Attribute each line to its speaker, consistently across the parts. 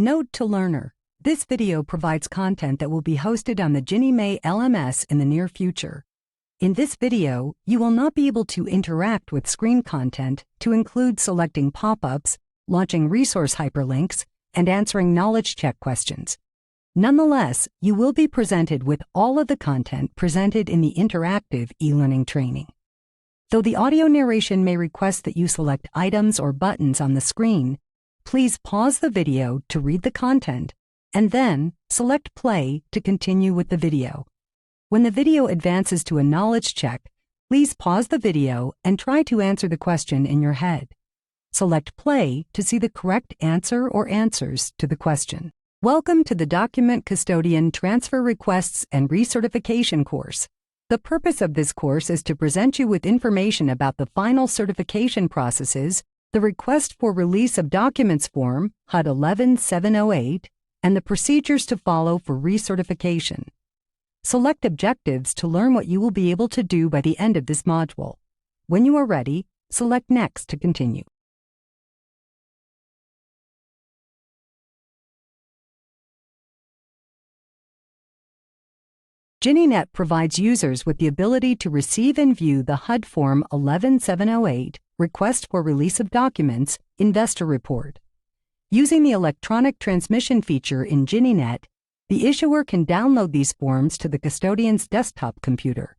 Speaker 1: Note to learner: this video provides content that will be hosted on the Ginnie Mae LMS in the near future. In this video, you will not be able to interact with screen content to include selecting pop-ups, launching resource hyperlinks, and answering knowledge check questions. Nonetheless, you will be presented with all of the content presented in the interactive e-learning training. Though the audio narration may request that you select items or buttons on the screen, please pause the video to read the content and then select play to continue with the video. When the video advances to a knowledge check, please pause the video and try to answer the question in your head. Select play to see the correct answer or answers to the question. Welcome to the Document Custodian Transfer Requests and Recertification course. The purpose of this course is to present you with information about the final certification processes, the Request for Release of Documents form, HUD 11708, and the procedures to follow for recertification. Select objectives to learn what you will be able to do by the end of this module. When you are ready, select Next to continue. GinnieNet provides users with the ability to receive and view the HUD Form 11708 Request for Release of Documents Investor Report. Using the electronic transmission feature in GinnieNet, the issuer can download these forms to the custodian's desktop computer.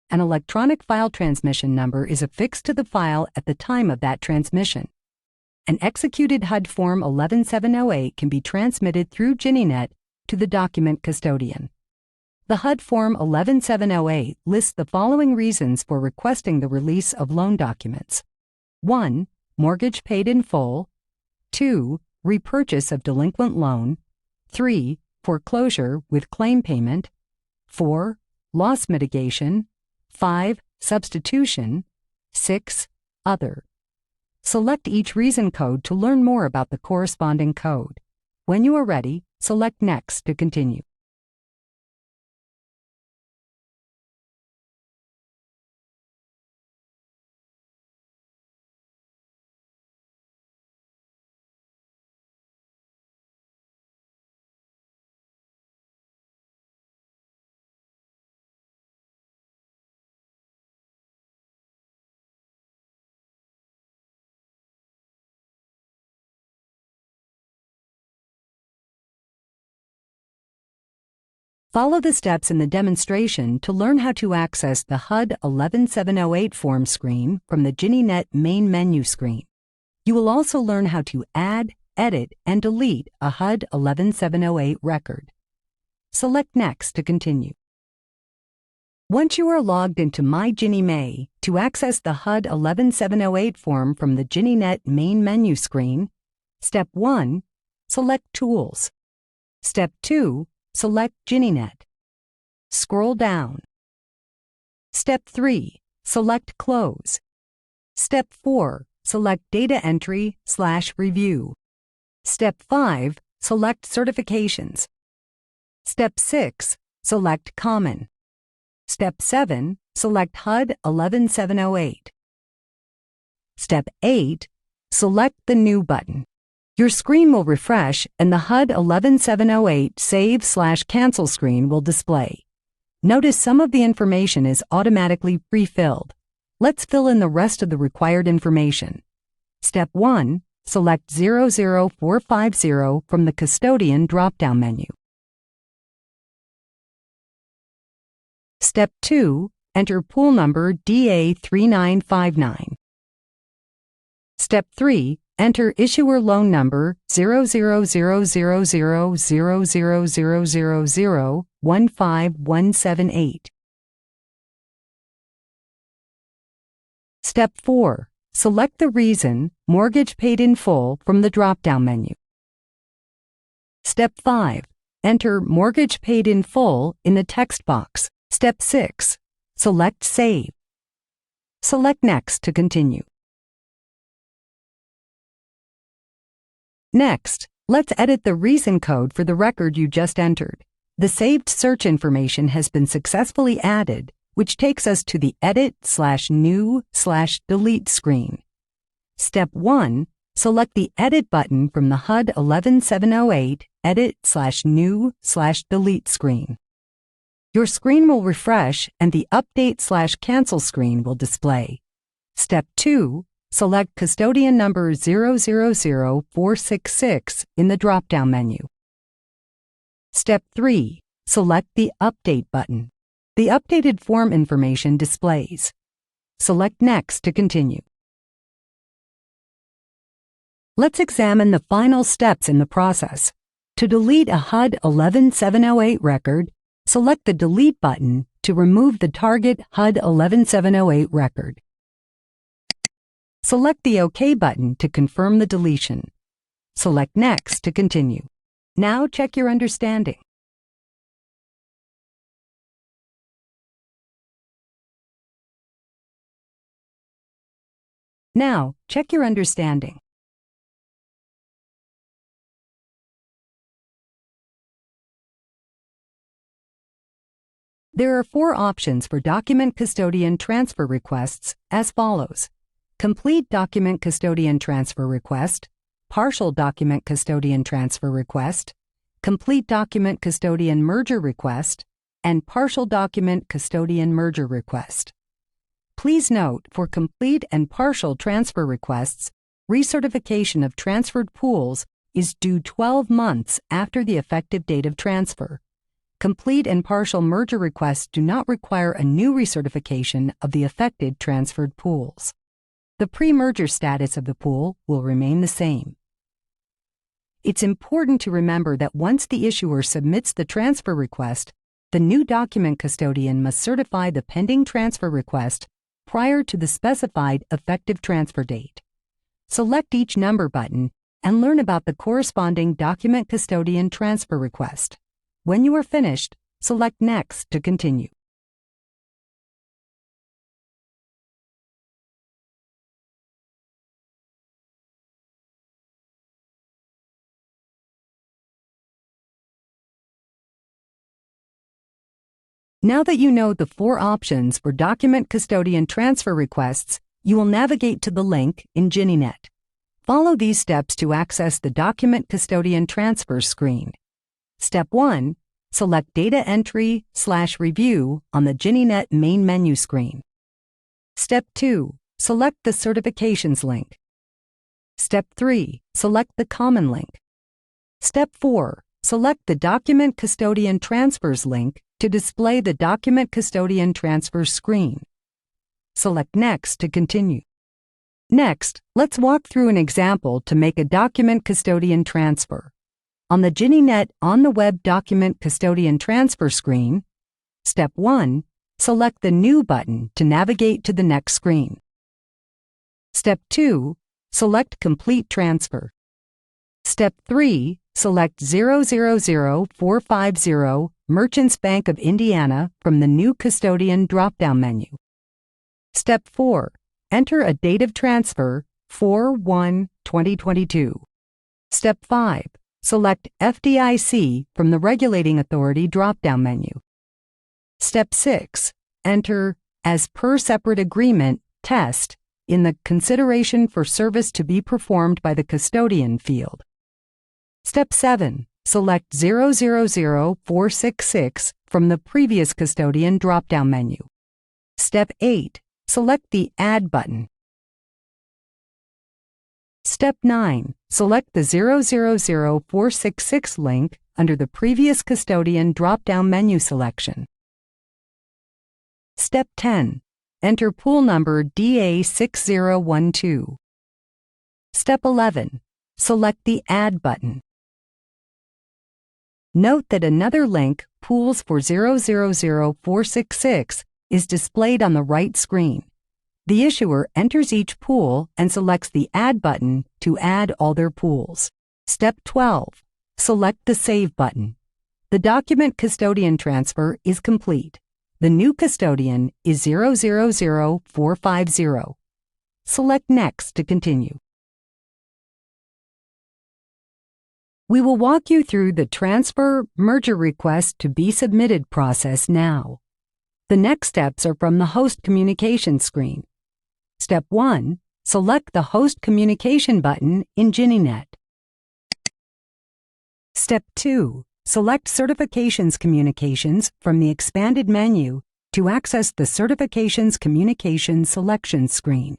Speaker 1: An electronic file transmission number is affixed to the file at the time of that transmission. An executed HUD Form 11708 can be transmitted through GinnieNet to the document custodian. The HUD Form 11708 lists the following reasons for requesting the release of loan documents. 1. Mortgage paid in full. 2. Repurchase of delinquent loan. 3. Foreclosure with claim payment. 4. Loss mitigation. 5. Substitution. 6. Other. Select each reason code to learn more about the corresponding code. When you are ready, select Next to continue. Follow the steps in the demonstration to learn how to access the HUD 11708 form screen from the GinnieNet main menu screen. You will also learn how to add, edit, and delete a HUD 11708 record. Select Next to continue. Once you are logged into My Ginnie Mae, to access the HUD 11708 form from the GinnieNet main menu screen, Step 1, select Tools. Step 2, select GinnieNet. Scroll down. Step 3, select Close. Step 4, select Data Entry/Review. Step 5, select Certifications. Step 6, select Common. Step 7, select HUD 11708. Step 8, select the New button. Your screen will refresh and the HUD 11708 Save/Cancel screen will display. Notice some of the information is automatically pre-filled. Let's fill in the rest of the required information. Step 1, select 00450 from the Custodian drop-down menu. Step 2, enter pool number DA3959. Step 3, enter issuer loan number 000000000015178. Step 4, select the reason Mortgage paid in full from the drop-down menu. Step 5, enter Mortgage paid in full in the text box. Step 6, select Save. Select Next to continue. Next, let's edit the reason code for the record you just entered. The saved search information has been successfully added, which takes us to the Edit/New/Delete screen. Step 1, select the Edit button from the HUD 11708 Edit/New/Delete screen. Your screen will refresh and the Update/Cancel screen will display. Step 2. Select Custodian number 000466 in the drop-down menu. Step 3. Select the Update button. The updated form information displays. Select Next to continue. Let's examine the final steps in the process. To delete a HUD 11708 record, select the Delete button to remove the target HUD 11708 record. Select the OK button to confirm the deletion. Select Next to continue. Now check your understanding. Now, check your understanding. There are 4 options for Document Custodian transfer requests as follows: Complete Document Custodian Transfer Request, Partial Document Custodian Transfer Request, Complete Document Custodian Merger Request, and Partial Document Custodian Merger Request. Please note, for complete and partial transfer requests, recertification of transferred pools is due 12 months after the effective date of transfer. Complete and partial merger requests do not require a new recertification of the affected transferred pools. The pre-merger status of the pool will remain the same. It's important to remember that once the issuer submits the transfer request, the new document custodian must certify the pending transfer request prior to the specified effective transfer date. Select each number button and learn about the corresponding document custodian transfer request. When you are finished, select Next to continue. Now that you know the 4 options for document custodian transfer requests, you will navigate to the link in GinnyNet. Follow these steps to access the document custodian transfer screen. Step 1. Select Data Entry/Review on the GinnyNet main menu screen. Step 2. Select the Certifications link. Step 3. Select the Common link. Step 4. Select the Document Custodian Transfers link to display the Document Custodian Transfers screen. Select Next to continue. Next, let's walk through an example to make a document custodian transfer. On the GinnyNet On the Web Document Custodian Transfer screen, Step 1, select the New button to navigate to the next screen. Step 2, select Complete Transfer. Step 3, select 000450 Merchants Bank of Indiana from the New Custodian drop-down menu. Step 4, enter a date of transfer 4/1/2022. Step 5, select FDIC from the Regulating Authority drop-down menu. Step 6, enter As per Separate Agreement Test in the Consideration for Service to be Performed by the Custodian field. Step 7, select 000466 from the Previous Custodian drop-down menu. Step 8, select the Add button. Step 9, select the 000466 link under the Previous Custodian drop-down menu selection. Step 10, enter pool number DA6012. Step 11, select the Add button. Note that another link, Pools for 000466, is displayed on the right screen. The issuer enters each pool and selects the Add button to add all their pools. Step 12, select the Save button. The document custodian transfer is complete. The new custodian is 000450. Select Next to continue. We will walk you through the Transfer Merger Request to be Submitted process now. The next steps are from the Host Communication screen. Step 1, select the Host Communication button in GinnyNet. Step 2. Select Certifications Communications from the expanded menu to access the Certifications Communication selection screen.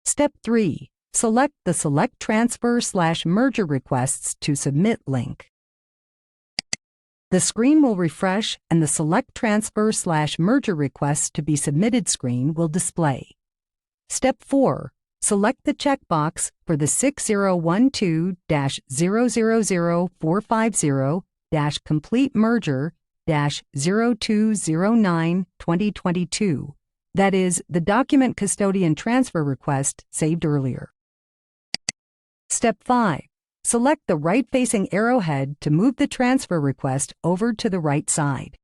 Speaker 1: Step 3. Select the Select Transfer/Merger Requests to Submit link. The screen will refresh and the Select Transfer/Merger Requests to be Submitted screen will display. Step 4. Select the checkbox for the 6012-000450-Complete Merger-0209-2022. That is, the document custodian transfer request saved earlier. Step 5. Select the right-facing arrowhead to move the transfer request over to the right side.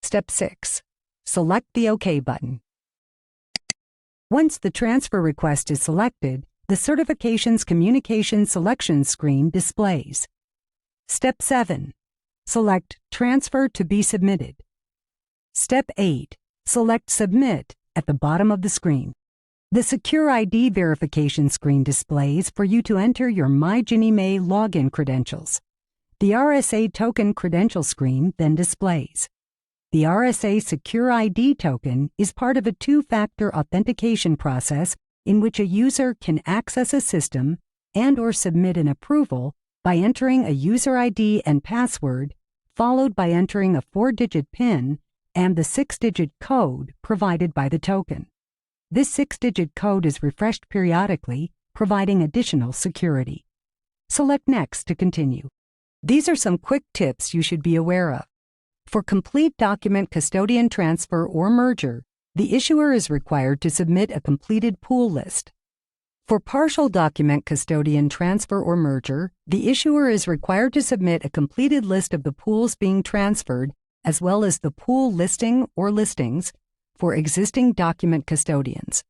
Speaker 1: Step 6. Select the OK button. Once the transfer request is selected, the Certifications Communication selection screen displays. Step 7. Select Transfer to be submitted. Step 8. Select Submit at the bottom of the screen. The Secure ID verification screen displays for you to enter your MyGinnyMay login credentials. The RSA token credential screen then displays. The RSA Secure ID token is part of a two-factor authentication process in which a user can access a system and/or submit an approval by entering a user ID and password, followed by entering a 4-digit PIN and the 6-digit code provided by the token. This 6-digit code is refreshed periodically, providing additional security. Select Next to continue. These are some quick tips you should be aware of. For complete document custodian transfer or merger, the issuer is required to submit a completed pool list. For partial document custodian transfer or merger, the issuer is required to submit a completed list of the pools being transferred, as well as the pool listing or listings for existing document custodians.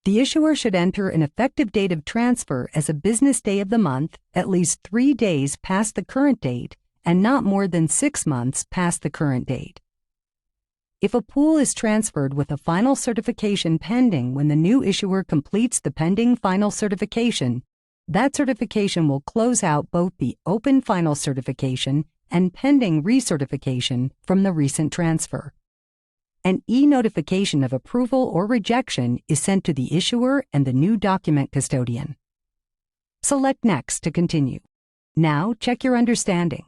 Speaker 1: The issuer should enter an effective date of transfer as a business day of the month, at least 3 days past the current date, and not more than 6 months past the current date. If a pool is transferred with a final certification pending when the new issuer completes the pending final certification, that certification will close out both the open final certification and pending recertification from the recent transfer. An e-notification of approval or rejection is sent to the issuer and the new document custodian. Select Next to continue. Now check your understanding.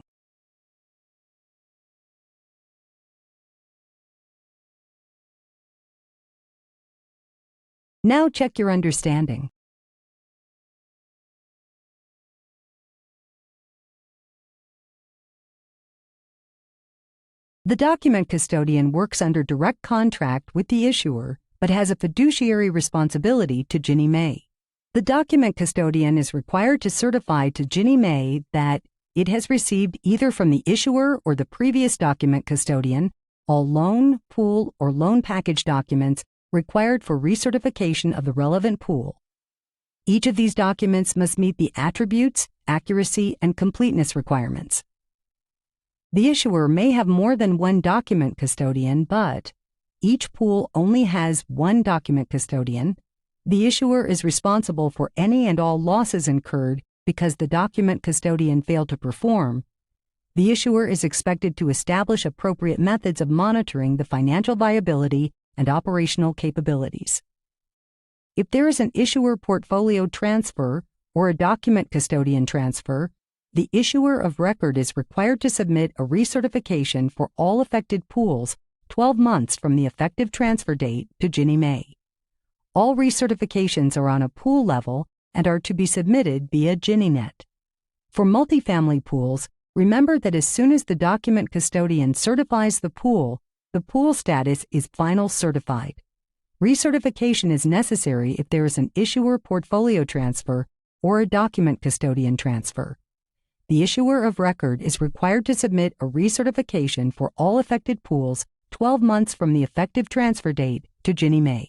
Speaker 1: Now check your understanding. The document custodian works under direct contract with the issuer, but has a fiduciary responsibility to GinnyMay. The document custodian is required to certify to GinnyMay that it has received either from the issuer or the previous document custodian all loan, pool, or loan package documents required for recertification of the relevant pool. Each of these documents must meet the attributes, accuracy, and completeness requirements. The issuer may have more than one document custodian, but each pool only has one document custodian. The issuer is responsible for any and all losses incurred because the document custodian failed to perform. The issuer is expected to establish appropriate methods of monitoring the financial viability and operational capabilities. If there is an issuer portfolio transfer or a document custodian transfer, the issuer of record is required to submit a recertification for all affected pools 12 months from the effective transfer date to GinnyMay. All recertifications are on a pool level and are to be submitted via GinnyNet. For multifamily pools, remember that as soon as the document custodian certifies the pool status is final certified. Recertification is necessary if there is an issuer portfolio transfer or a document custodian transfer. The issuer of record is required to submit a recertification for all affected pools 12 months from the effective transfer date to GinnyMay.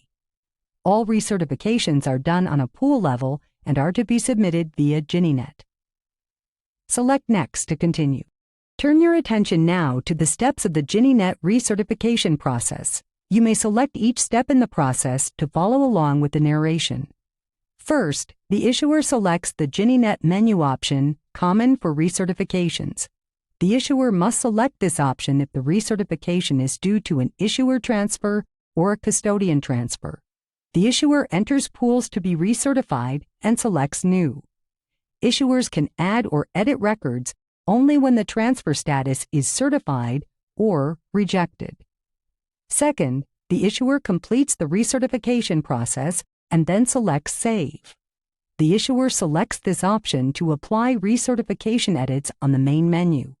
Speaker 1: All recertifications are done on a pool level and are to be submitted via GinnyNet. Select Next to continue. Turn your attention now to the steps of the GinnyNet recertification process. You may select each step in the process to follow along with the narration. First, the issuer selects the GinneyNet menu option, Common for Recertifications. The issuer must select this option if the recertification is due to an issuer transfer or a custodian transfer. The issuer enters pools to be recertified and selects New. Issuers can add or edit records only when the transfer status is certified or rejected. Second, the issuer completes the recertification process and then selects Save. The issuer selects this option to apply recertification edits on the main menu.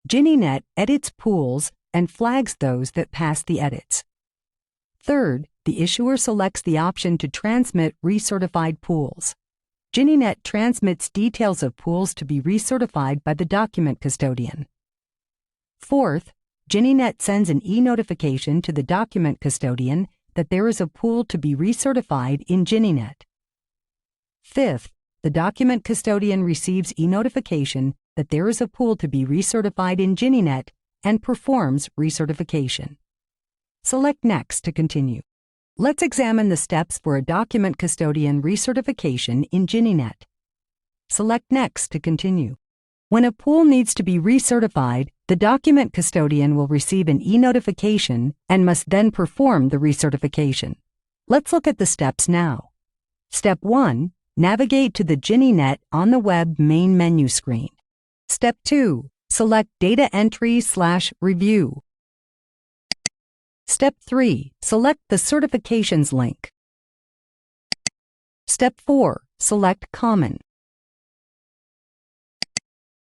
Speaker 1: GinneyNet edits pools and flags those that pass the edits. Third, the issuer selects the option to transmit recertified pools. GinneyNet transmits details of pools to be recertified by the document custodian. Fourth, GinneyNet sends an e-notification to the document custodian that there is a pool to be recertified in GinneyNet. Fifth, the document custodian receives e-notification that there is a pool to be recertified in GinneyNet and performs recertification. Select Next to continue. Let's examine the steps for a document custodian recertification in GinneyNet. Select Next to continue. When a pool needs to be recertified, the document custodian will receive an e-notification and must then perform the recertification. Let's look at the steps now. Step 1. Navigate to the GinneyNet on the web main menu screen. Step 2. Select Data Entry/Review. Step 3. Select the Certifications link. Step 4. Select Common.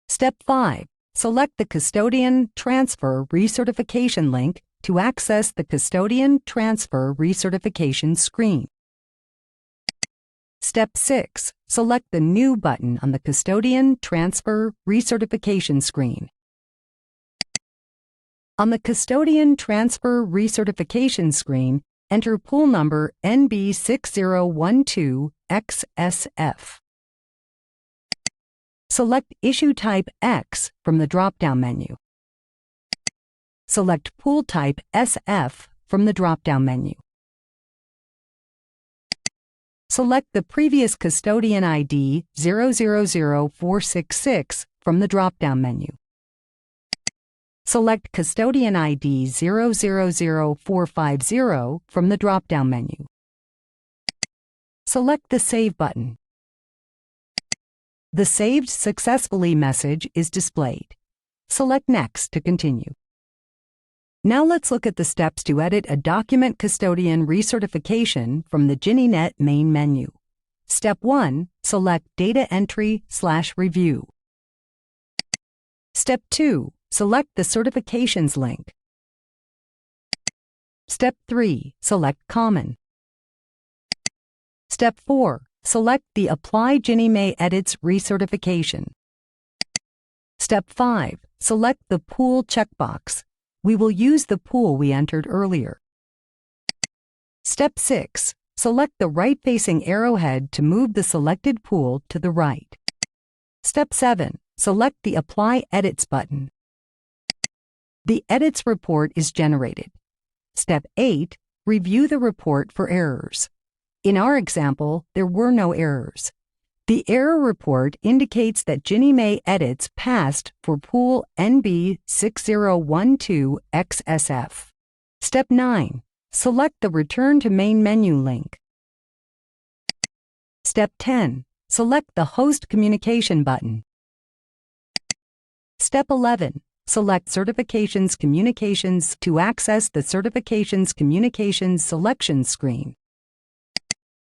Speaker 1: Step 5. Select the Custodian Transfer Recertification link to access the Custodian Transfer Recertification screen. Step 6. Select the New button on the Custodian Transfer Recertification screen. On the Custodian Transfer Recertification screen, enter pool number NB6012XSF. Select Issue Type X from the drop-down menu. Select Pool Type SF from the drop-down menu. Select the previous Custodian ID 000466 from the drop-down menu. Select Custodian ID 000450 from the drop-down menu. Select the Save button. The Saved Successfully message is displayed. Select Next to continue. Now let's look at the steps to edit a document custodian recertification from the GinneyNet main menu. Step 1. Select Data Entry/Review. Step 2. Select the Certifications link. Step 3. Select Common. Step 4. Select the Apply GinneyMay Edits recertification. Step 5. Select the Pool checkbox. We will use the pool we entered earlier. Step 6. Select the right-facing arrowhead to move the selected pool to the right. Step 7. Select the Apply Edits button. The Edits report is generated. Step 8. Review the report for errors. In our example, there were no errors. The error report indicates that GinneyMay edits passed for pool NB6012XSF. Step 9. Select the Return to Main Menu link. Step 10. Select the Host Communication button. Step 11. Select Certifications Communications to access the Certifications Communications selection screen.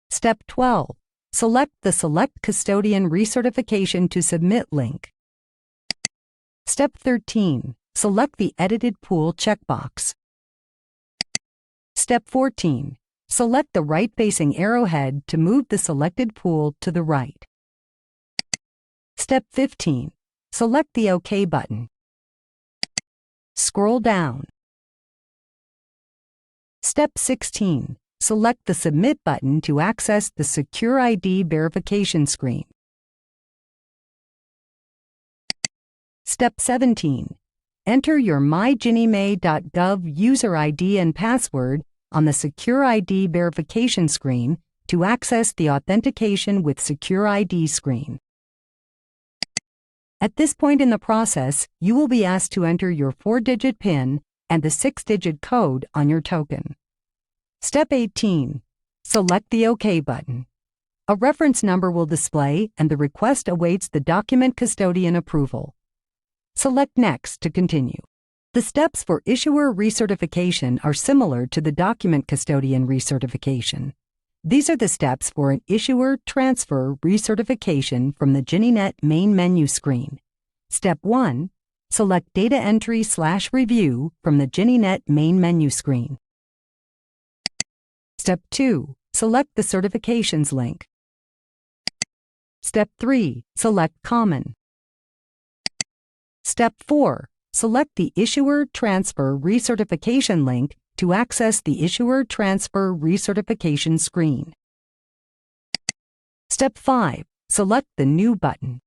Speaker 1: Step 12. Select the Select Custodian Recertification to Submit link. Step 13. Select the Edited Pool checkbox. Step 14. Select the right-facing arrowhead to move the selected pool to the right. Step 15. Select the OK button. Scroll down. Step 16. Select the Submit button to access the Secure ID verification screen. Step 17. enter your myginniemay.gov user ID and password on the Secure ID verification screen to access the Authentication with Secure ID screen. At this point in the process, you will be asked to enter your 4-digit PIN and the 6-digit code on your token. Step 18. Select the OK button. A reference number will display and the request awaits the document custodian approval. Select Next to continue. The steps for issuer recertification are similar to the document custodian recertification. These are the steps for an issuer transfer recertification from the GinnieNet main menu screen. Step 1. Select Data Entry/Review from the GinnieNet main menu screen. Step 2. Select the Certifications link. Step 3. Select Common. Step 4. Select the Issuer Transfer Recertification link to access the Issuer Transfer Recertification screen. Step 5. Select the New button.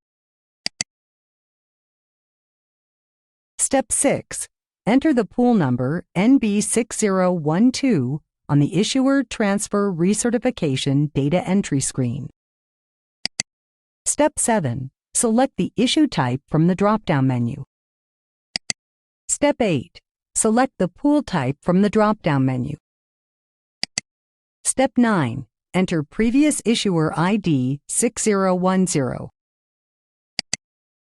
Speaker 1: Step 6. Enter the pool number NB6012 on the Issuer Transfer Recertification data entry screen. Step 7. Select the issue type from the drop-down menu. Step 8. Select the pool type from the drop-down menu. Step 9. Enter previous issuer ID 6010.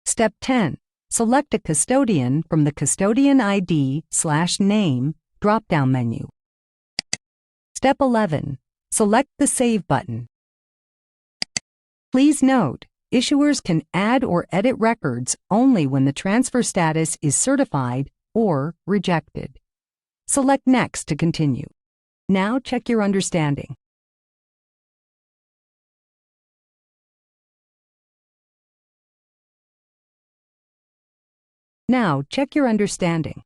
Speaker 1: Step 10. Select a custodian from the Custodian ID/name drop-down menu. Step 11. Select the Save button. Please note, issuers can add or edit records only when the transfer status is certified or rejected. Select Next to continue. Now check your understanding. Now check your understanding.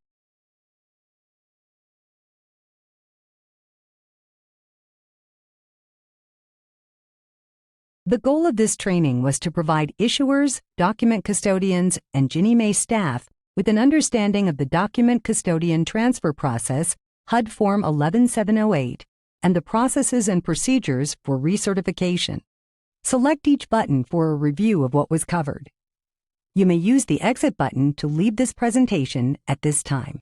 Speaker 1: The goal of this training was to provide issuers, document custodians, and GinnieMay staff with an understanding of the document custodian transfer process, HUD Form 11708, and the processes and procedures for recertification. Select each button for a review of what was covered. You may use the Exit button to leave this presentation at this time.